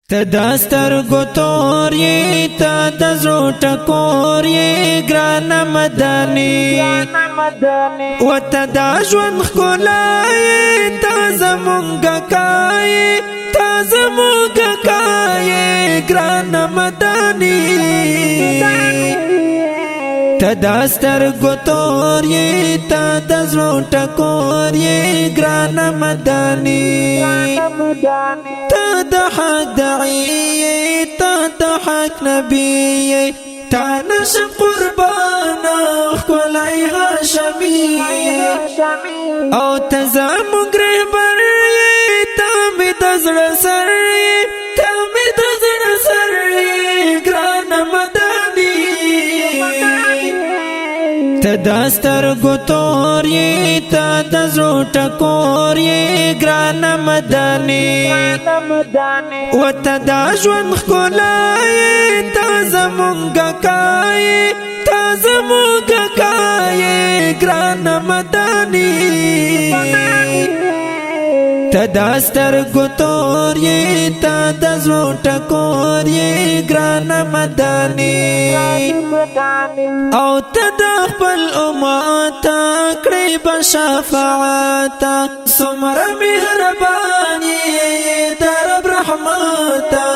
تداستر گتور یہ تدزرو ٹکور یہ گران مدانی و تداجون خلائی تازمونگا کائی تازمونگا کائی گران مدانی تداستر گتور یہ تدزرو ٹکور یہ گران مدانی تدحق دعیه تدحق نبیه تانشم قربانا خلای هاشمیه او تزامو گرهبریه تامی دزر سریه تامی دزر سریه گران مدانی تداستر گتور یہ تدزرو ٹکور یہ گران مدانی و تداجون خلائی تازمونگا کائی تازمونگا کائی گران مدانی تداستر گتور یہ تدزرو ٹکور یہ گران مدانی او تدخل اماتا قریب شفاعتا سمر مهربانی درب رحمتا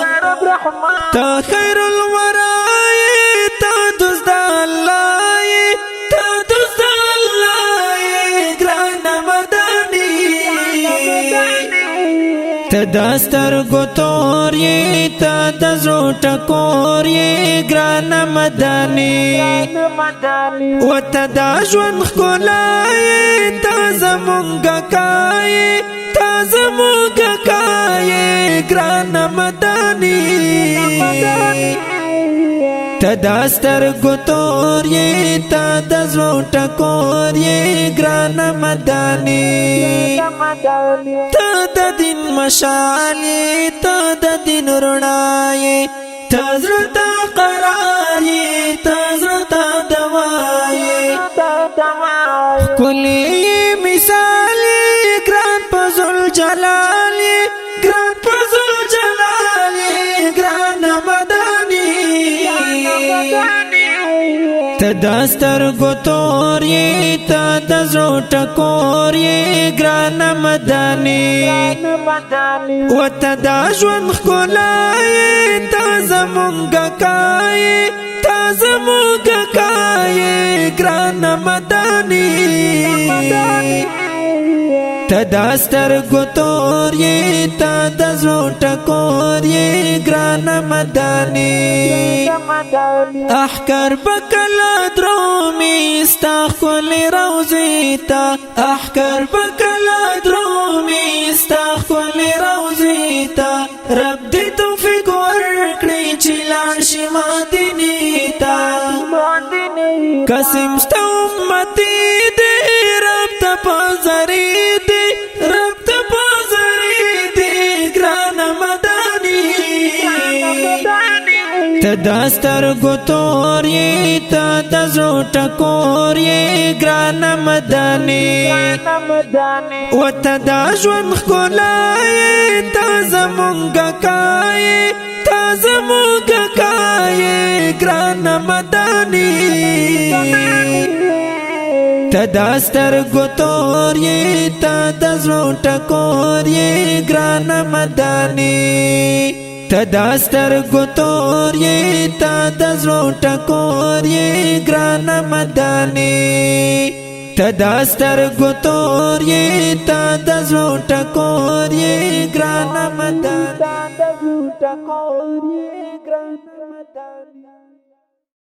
تا خیر الورائی تا دزد اللہ تا دزد اللہ گران مدانی تداستر گتور یہ تدزرو ٹکور یہ گران مدانی و تداجون خلائی تازمونگا کائی تازمونگا کائی گران مدانی تداستر گتور یہ تدزرو ٹکور یہ گران مدانی تد دین مشالی تد دین رنائی تزرتا قراری تزرتا دوائی کلی مثالی گران پزل جلالی گران پزل جلالی گران مدانی تداستر گتور یہ تدزرو ٹکور یہ گران مدانی و تداجون خلائی تازمونگا کائی تازمونگا کائی گران مدانی تداستر گتور یہ تدزرو ٹکور یہ گران مدانی احکر بکلا درومی استخل روزیتا احکر بکلا درومی استخل روزیتا رب دی توفیق ورکڑی چلان شما دینیتا قسم ستا امتی دی رب تا پازری دی رب تا پازری دی گران مدانی تداستر گتور یہ تدزرو ٹکور یہ گران مدانی و تداجون خلائی تازمونگا کائی تازمونگا کائی گران مدانی تداستر گتور یہ تدزرو ٹکور یہ گران مدانی تداستر گتور یہ تدزرو ٹکور یہ گران مدانی تداستر گتور یہ تدزرو ٹکور یہ گران مدانی